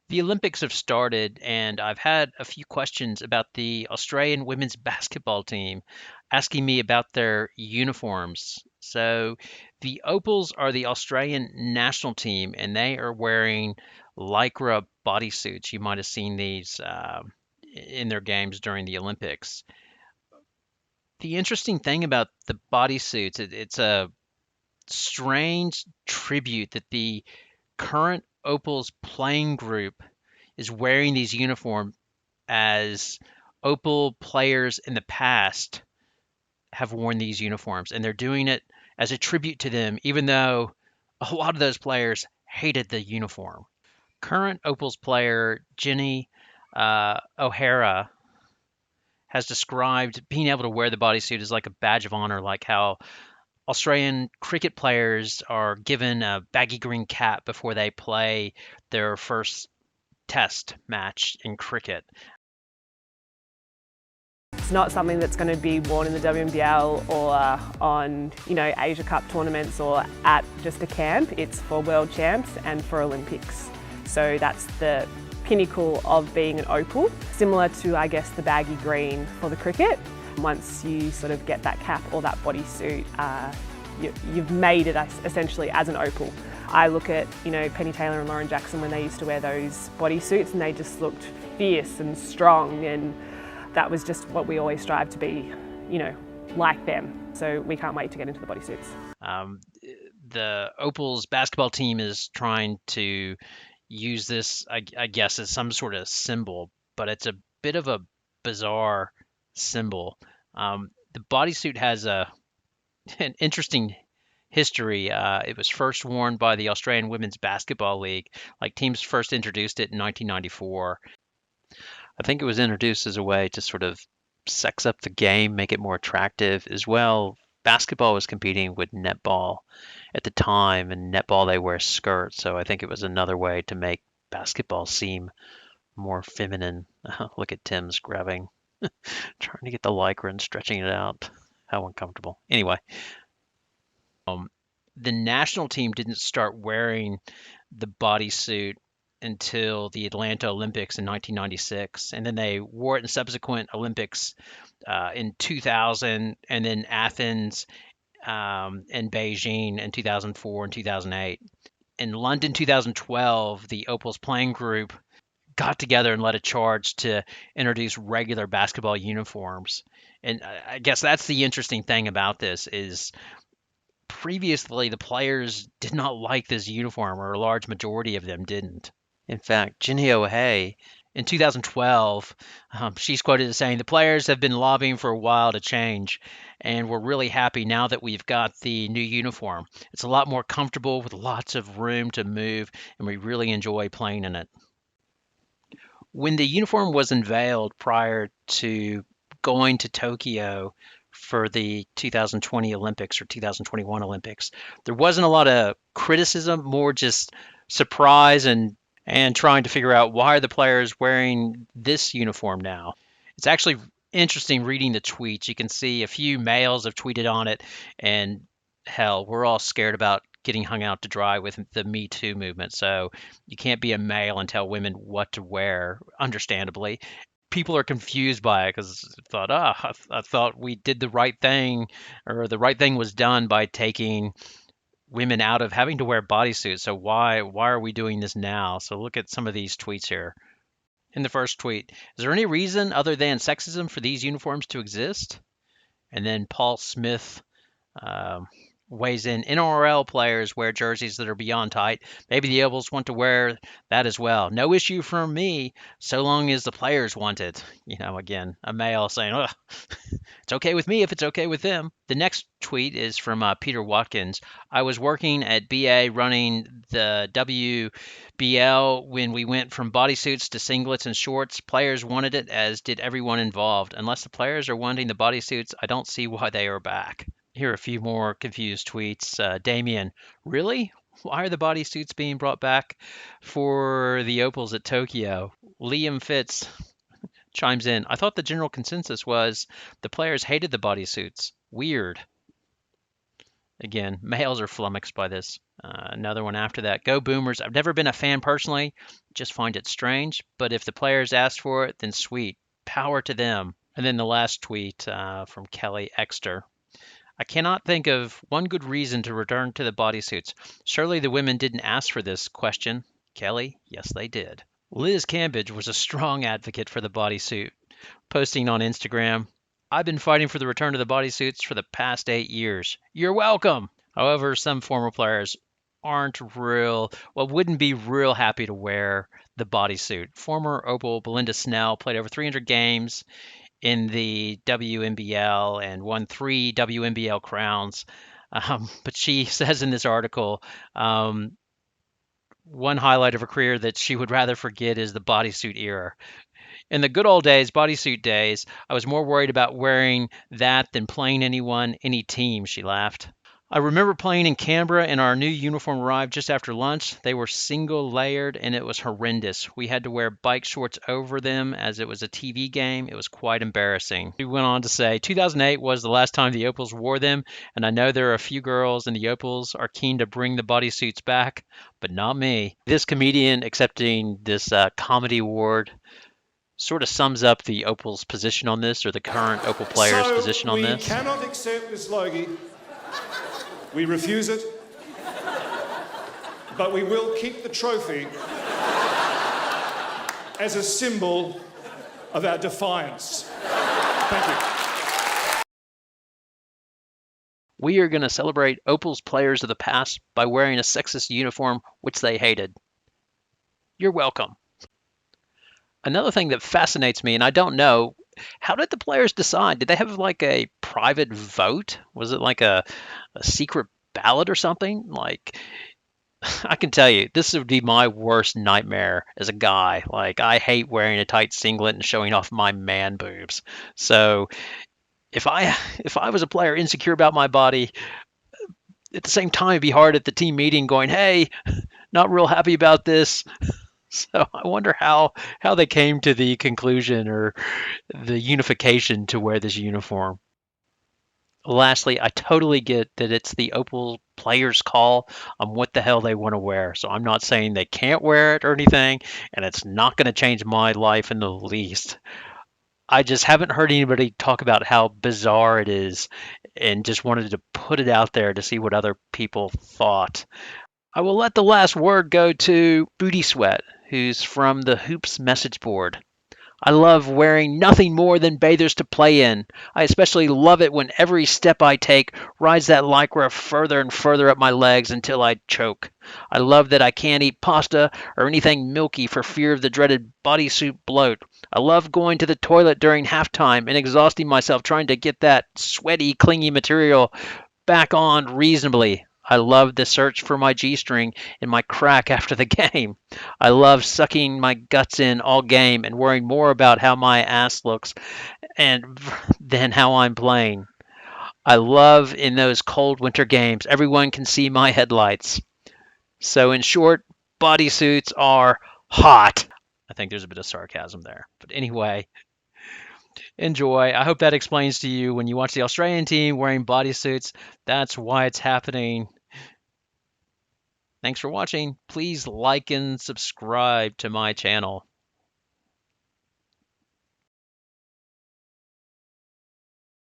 The Olympics have started, and I've had a few questions about the Australian women's basketball team asking me about their uniforms. So, the Opals are the Australian national team, and they are wearing Lycra bodysuits. You might have seen these in their games during the Olympics. The interesting thing about the bodysuits, it's a strange tribute that the current Opals playing group is wearing these uniforms as Opal players in the past have worn these uniforms, and they're doing it as a tribute to them, even though a lot of those players hated the uniform. Current Opals player Jenny O'Hara has described being able to wear the bodysuit as like a badge of honor, like how Australian cricket players are given a baggy green cap before they play their first test match in cricket. It's not something that's going to be worn in the WNBL or on, Asia Cup tournaments or at just a camp. It's for World Champs and for Olympics. So that's the pinnacle of being an opal, similar to, I guess, the baggy green for the cricket. Once you sort of get that cap or that bodysuit, you've made it essentially as an opal. I look at, Penny Taylor and Lauren Jackson when they used to wear those bodysuits, and they just looked fierce and strong, and that was just what we always strive to be, like them. So we can't wait to get into the bodysuits. Um, the Opals basketball team is trying to use this, I guess, as some sort of symbol, but it's a bit of a bizarre symbol. The bodysuit has an interesting history. It was first worn by the Australian Women's Basketball League. Like teams first introduced it in 1994. I think it was introduced as a way to sort of sex up the game, make it more attractive as well. Basketball was competing with netball at the time, and netball they wear skirts, so I think it was another way to make basketball seem more feminine. Look at Tim's grabbing, trying to get the lycra and stretching it out. How uncomfortable. Anyway, the national team didn't start wearing the bodysuit until the Atlanta Olympics in 1996, and then they wore it in subsequent Olympics in 2000, and then Athens and Beijing in 2004 and 2008. In London 2012, the Opals playing group got together and led a charge to introduce regular basketball uniforms. And I guess that's the interesting thing about this is previously the players did not like this uniform, or a large majority of them didn't. In fact, Jinhee O'Hae in 2012, she's quoted as saying, "The players have been lobbying for a while to change, and we're really happy now that we've got the new uniform. It's a lot more comfortable with lots of room to move, and we really enjoy playing in it." When the uniform was unveiled prior to going to Tokyo for the 2020 Olympics or 2021 Olympics, there wasn't a lot of criticism, more just surprise and trying to figure out why are the players wearing this uniform now. It's actually interesting reading the tweets. You can see a few males have tweeted on it, and hell, we're all scared about getting hung out to dry with the Me Too movement. So you can't be a male and tell women what to wear, understandably. People are confused by it because thought, I thought we did the right thing, or the right thing was done by taking women out of having to wear bodysuits. So why are we doing this now? So look at some of these tweets here. In the first tweet, is there any reason other than sexism for these uniforms to exist? And then Paul Smith um, weighs in. NRL players wear jerseys that are beyond tight. Maybe the Opals want to wear that as well. No issue from me, so long as the players want it. Again, a male saying, "Ugh, it's okay with me if it's okay with them." The next tweet is from Peter Watkins. "I was working at BA running the WBL when we went from bodysuits to singlets and shorts. Players wanted it, as did everyone involved. Unless the players are wanting the bodysuits, I don't see why they are back." Here are a few more confused tweets. Damien, really? Why are the bodysuits being brought back for the Opals at Tokyo? Liam Fitz chimes in. I thought the general consensus was the players hated the bodysuits. Weird. Again, males are flummoxed by this. Another one after that. Go Boomers. I've never been a fan personally, just find it strange. But if the players asked for it, then sweet. Power to them. And then the last tweet from Kelly Exter. I cannot think of one good reason to return to the bodysuits. Surely the women didn't ask for this question. Kelly, yes, they did. Liz Cambridge was a strong advocate for the bodysuit, posting on Instagram, I've been fighting for the return of the bodysuits for the past 8 years. You're welcome. However, some former players wouldn't be real happy to wear the bodysuit. Former Opal Belinda Snell played over 300 games in the WNBL and won 3 WNBL crowns. But she says in this article, one highlight of her career that she would rather forget is the bodysuit era. In the good old days, bodysuit days, I was more worried about wearing that than playing any team, she laughed. I remember playing in Canberra and our new uniform arrived just after lunch. They were single layered and it was horrendous. We had to wear bike shorts over them as it was a TV game. It was quite embarrassing. He went on to say 2008 was the last time the Opals wore them, and I know there are a few girls in the Opals are keen to bring the bodysuits back, but not me. This comedian accepting this comedy award sort of sums up the Opals' position on this, or the current Opal players' position on this. We cannot accept this, Logie. We refuse it, but we will keep the trophy as a symbol of our defiance. Thank you. We are going to celebrate Opal's players of the past by wearing a sexist uniform which they hated. You're welcome. Another thing that fascinates me, and I don't know, how did the players decide? Did they have like a private vote? Was it like a secret ballot or something? Like, I can tell you, this would be my worst nightmare as a guy. Like, I hate wearing a tight singlet and showing off my man boobs. So if I was a player insecure about my body, at the same time, it'd be hard at the team meeting going, hey, not real happy about this. So I wonder how they came to the conclusion or the unification to wear this uniform. Lastly, I totally get that it's the Opal players' call on what the hell they want to wear. So I'm not saying they can't wear it or anything, and it's not going to change my life in the least. I just haven't heard anybody talk about how bizarre it is and just wanted to put it out there to see what other people thought. I will let the last word go to Booty Sweat, who's from the Hoops message board. I love wearing nothing more than bathers to play in. I especially love it when every step I take rides that lycra further and further up my legs until I choke. I love that I can't eat pasta or anything milky for fear of the dreaded bodysuit bloat. I love going to the toilet during halftime and exhausting myself trying to get that sweaty, clingy material back on reasonably. I love the search for my G-string in my crack after the game. I love sucking my guts in all game and worrying more about how my ass looks than how I'm playing. I love in those cold winter games, everyone can see my headlights. So in short, bodysuits are hot. I think there's a bit of sarcasm there. But anyway, enjoy. I hope that explains to you when you watch the Australian team wearing bodysuits, that's why it's happening. Thanks for watching. Please like and subscribe to my channel.